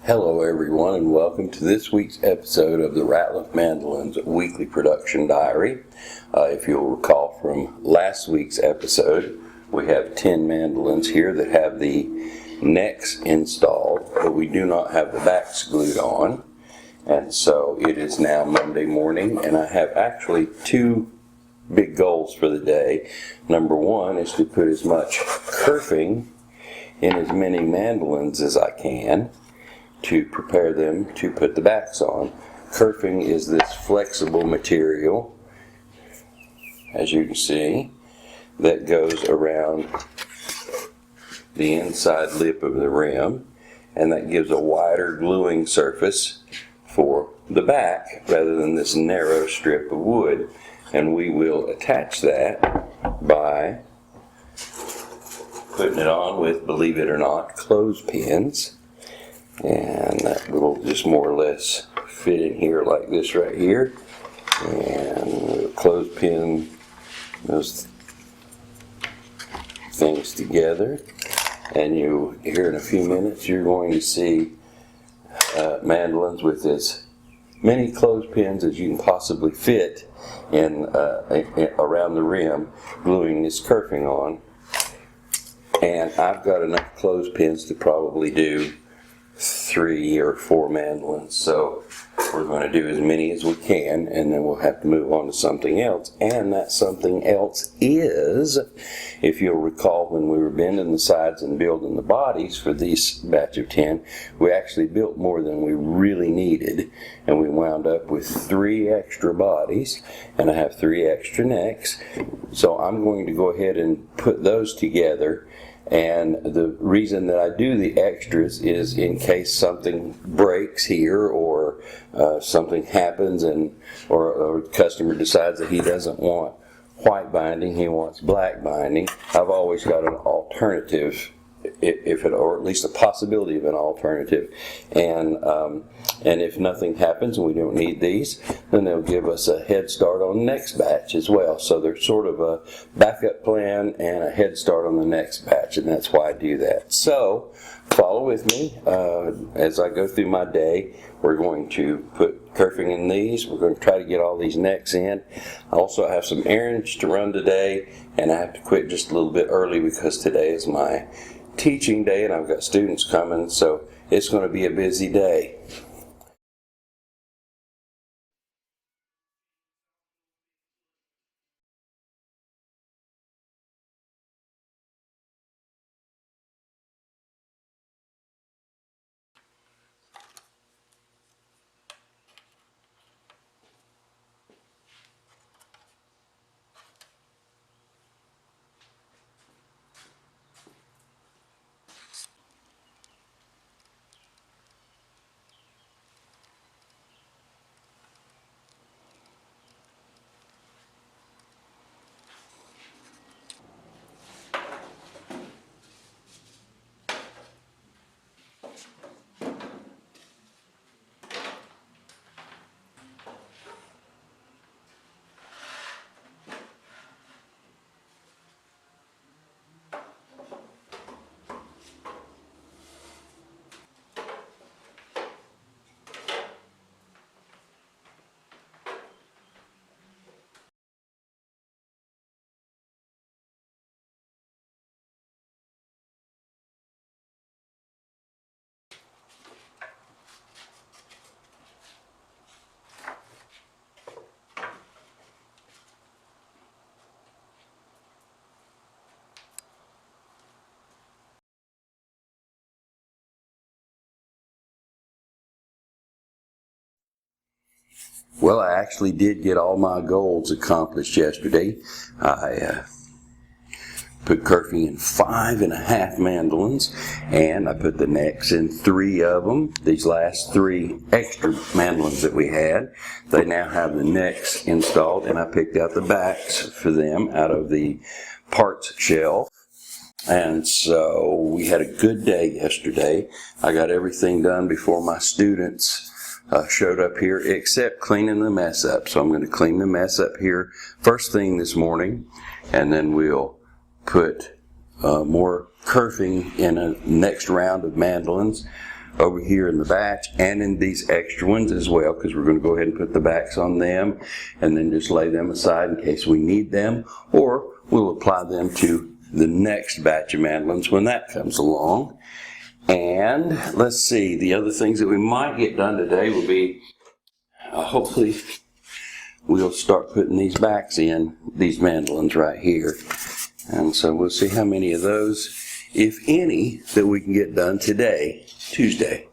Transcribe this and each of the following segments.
Hello everyone, and welcome to this week's episode of the Ratliff Mandolins Weekly Production Diary. If you'll recall from last week's episode, we have 10 mandolins here that have the necks installed, but we do not have the backs glued on. And so it is now Monday morning, and I have actually two big goals for the day. Number one is to put as much kerfing in as many mandolins as I can to prepare them to put the backs on. Kerfing is this flexible material, as you can see, that goes around the inside lip of the rim, and that gives a wider gluing surface for the back rather than this narrow strip of wood. And we will attach that by putting it on with, believe it or not, clothespins. And that will just more or less fit in here like this right here. And we'll clothespin those things together. And you, here in a few minutes, you're going to see mandolins with as many clothespins as you can possibly fit in around the rim, gluing this kerfing on. And I've got enough clothespins to probably do 3 or 4 mandolins, so we're going to do as many as we can, and then we'll have to move on to something else. And that something else is, if you'll recall, when we were bending the sides and building the bodies for this batch of 10, we actually built more than we really needed, and we wound up with 3 extra bodies, and I have 3 extra necks. So I'm going to go ahead and put those together. And the reason that I do the extras is in case something breaks here, or something happens, and or a customer decides that he doesn't want white binding, he wants black binding. I've always got an alternative, or at least a possibility of an alternative. And if nothing happens and we don't need these, then they'll give us a head start on the next batch as well. So there's sort of a backup plan and a head start on the next batch, and that's why I do that. So follow with me as I go through my day. We're going to put kerfing in these. We're going to try to get all these necks in. I also have some errands to run today, and I have to quit just a little bit early because today is my teaching day and I've got students coming, so it's going to be a busy day. Well, I actually did get all my goals accomplished yesterday. I put kerfing in 5.5 mandolins, and I put the necks in 3 of them. These last 3 extra mandolins that we had, they now have the necks installed, and I picked out the backs for them out of the parts shelf. And so we had a good day yesterday. I got everything done before my students showed up here, except cleaning the mess up. So I'm going to clean the mess up here first thing this morning, and then we'll put more kerfing in a next round of mandolins. over here in the batch and in these extra ones as well, because we're going to go ahead and put the backs on them and then just lay them aside in case we need them, or we'll apply them to the next batch of mandolins when that comes along. And let's see, the other things that we might get done today will be hopefully we'll start putting these backs in these mandolins right here. And so we'll see how many of those, if any, that we can get done today, Tuesday.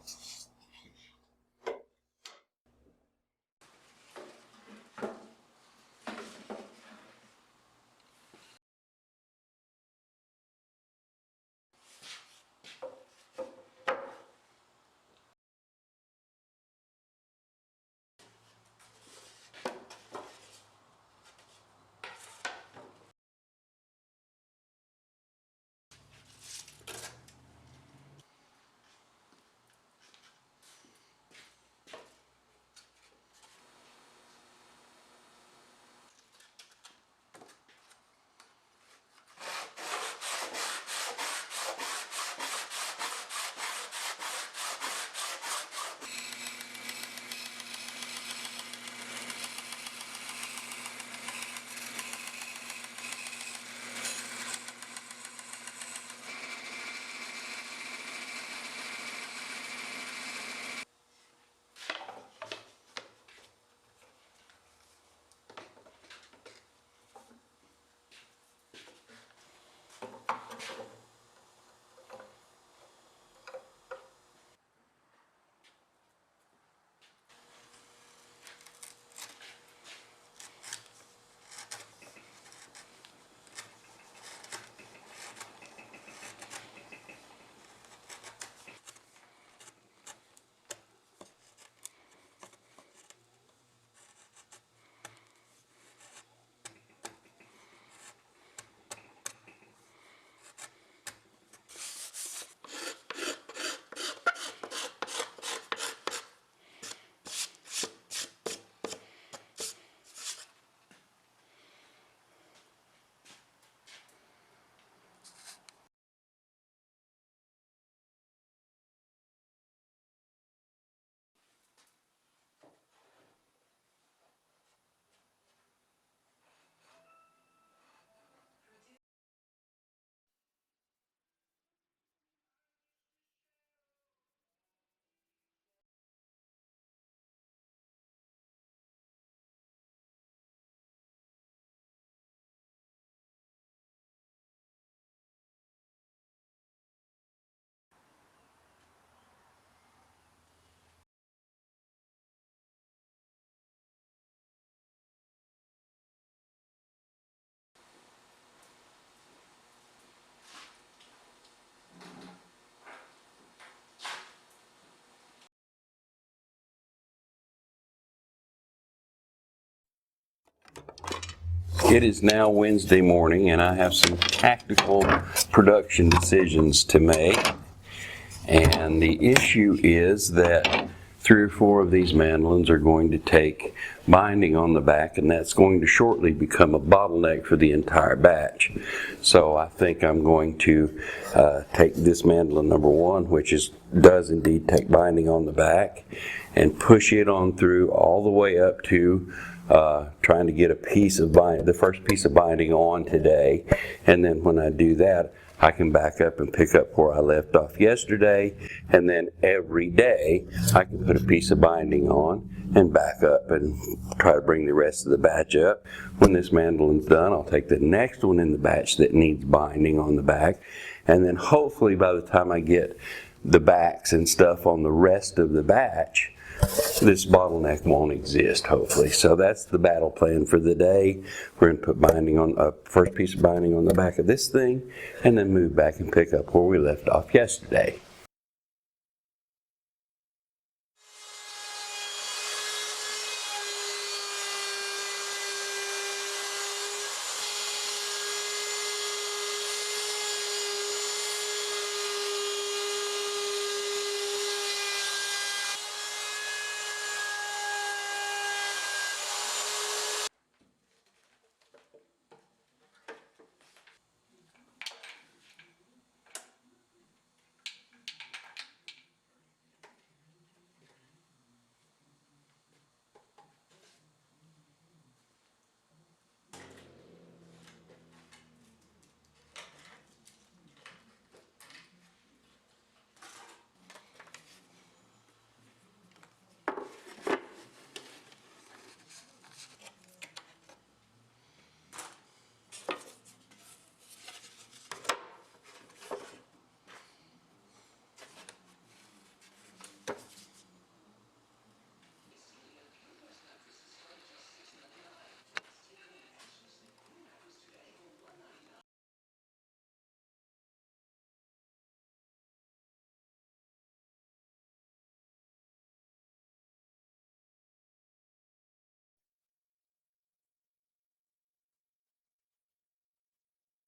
It is now Wednesday morning and I have some tactical production decisions to make. And the issue is that 3 or 4 of these mandolins are going to take binding on the back, and that's going to shortly become a bottleneck for the entire batch. So I think I'm going to take this mandolin number 1, which does indeed take binding on the back, and push it on through all the way up to trying to get the first piece of binding on today. And then when I do that, I can back up and pick up where I left off yesterday, and then every day I can put a piece of binding on and back up and try to bring the rest of the batch up. When this mandolin's done, I'll take the next one in the batch that needs binding on the back, and then hopefully by the time I get the backs and stuff on the rest of the batch, this bottleneck won't exist, hopefully. So that's the battle plan for the day. We're going to put binding on first piece of binding on the back of this thing, and then move back and pick up where we left off yesterday.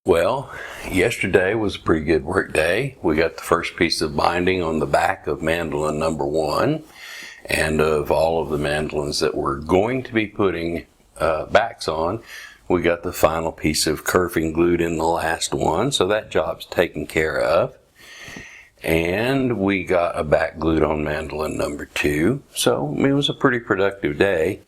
Well, yesterday was a pretty good work day. We got the first piece of binding on the back of mandolin number 1, and of all of the mandolins that we're going to be putting backs on, we got the final piece of kerfing glued in the last one, so that job's taken care of. And we got a back glued on mandolin number 2, so it was a pretty productive day.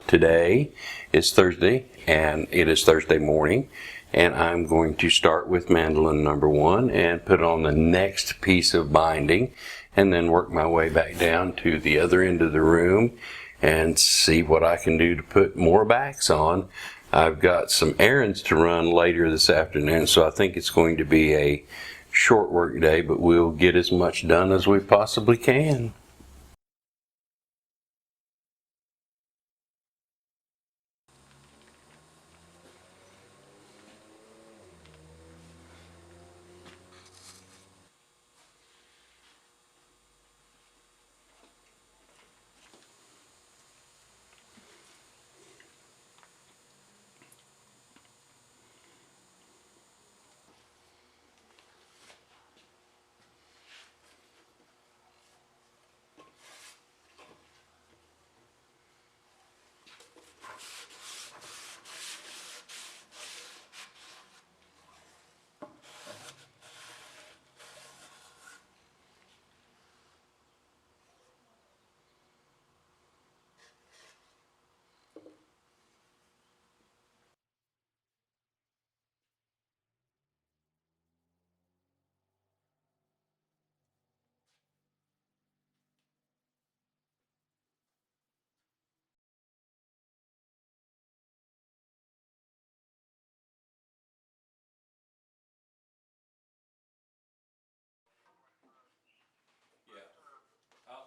Today is Thursday, and it is Thursday morning, and I'm going to start with mandolin number 1 and put on the next piece of binding, and then work my way back down to the other end of the room and see what I can do to put more backs on. I've got some errands to run later this afternoon, so I think it's going to be a short work day, but we'll get as much done as we possibly can.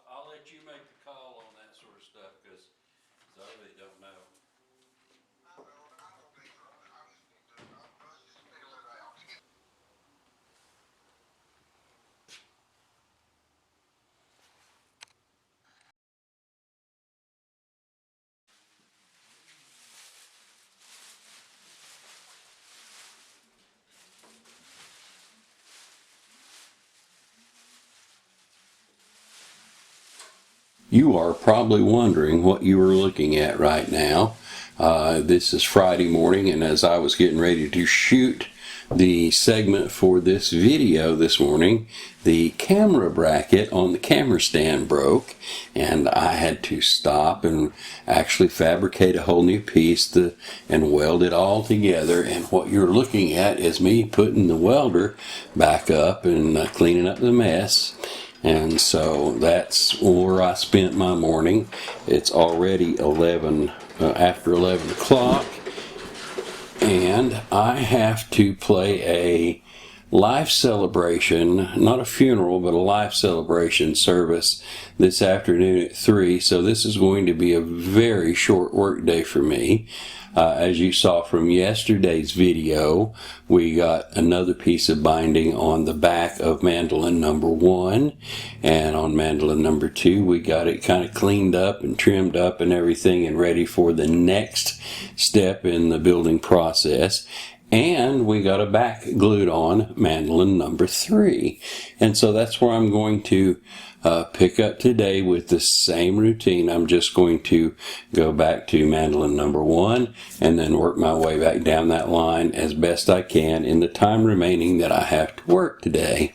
I'll let you make the call on that sort of stuff, because I really don't know. You are probably wondering what you are looking at right now. This is Friday morning, and as I was getting ready to shoot the segment for this video this morning, the camera bracket on the camera stand broke, and I had to stop and actually fabricate a whole new piece and weld it all together. And what you're looking at is me putting the welder back up and cleaning up the mess. And so that's where I spent my morning. It's already after 11 o'clock, and I have to play a life celebration, not a funeral, but a life celebration service this afternoon at 3. So this is going to be a very short work day for me. As you saw from yesterday's video, we got another piece of binding on the back of mandolin number 1, and on mandolin number 2 we got it kind of cleaned up and trimmed up and everything and ready for the next step in the building process. And we got a back glued on mandolin number 3. And so that's where I'm going to pick up today with the same routine. I'm just going to go back to mandolin number 1 and then work my way back down that line as best I can in the time remaining that I have to work today.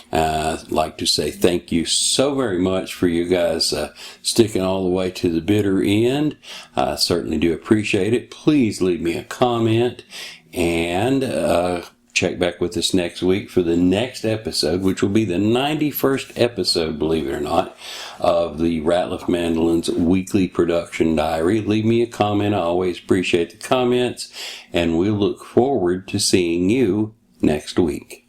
I'd like to say thank you so very much for you guys sticking all the way to the bitter end. I certainly do appreciate it. Please leave me a comment, and check back with us next week for the next episode, which will be the 91st episode, believe it or not, of the Ratliff Mandolins weekly production diary. Leave me a comment. I always appreciate the comments, and we'll look forward to seeing you next week.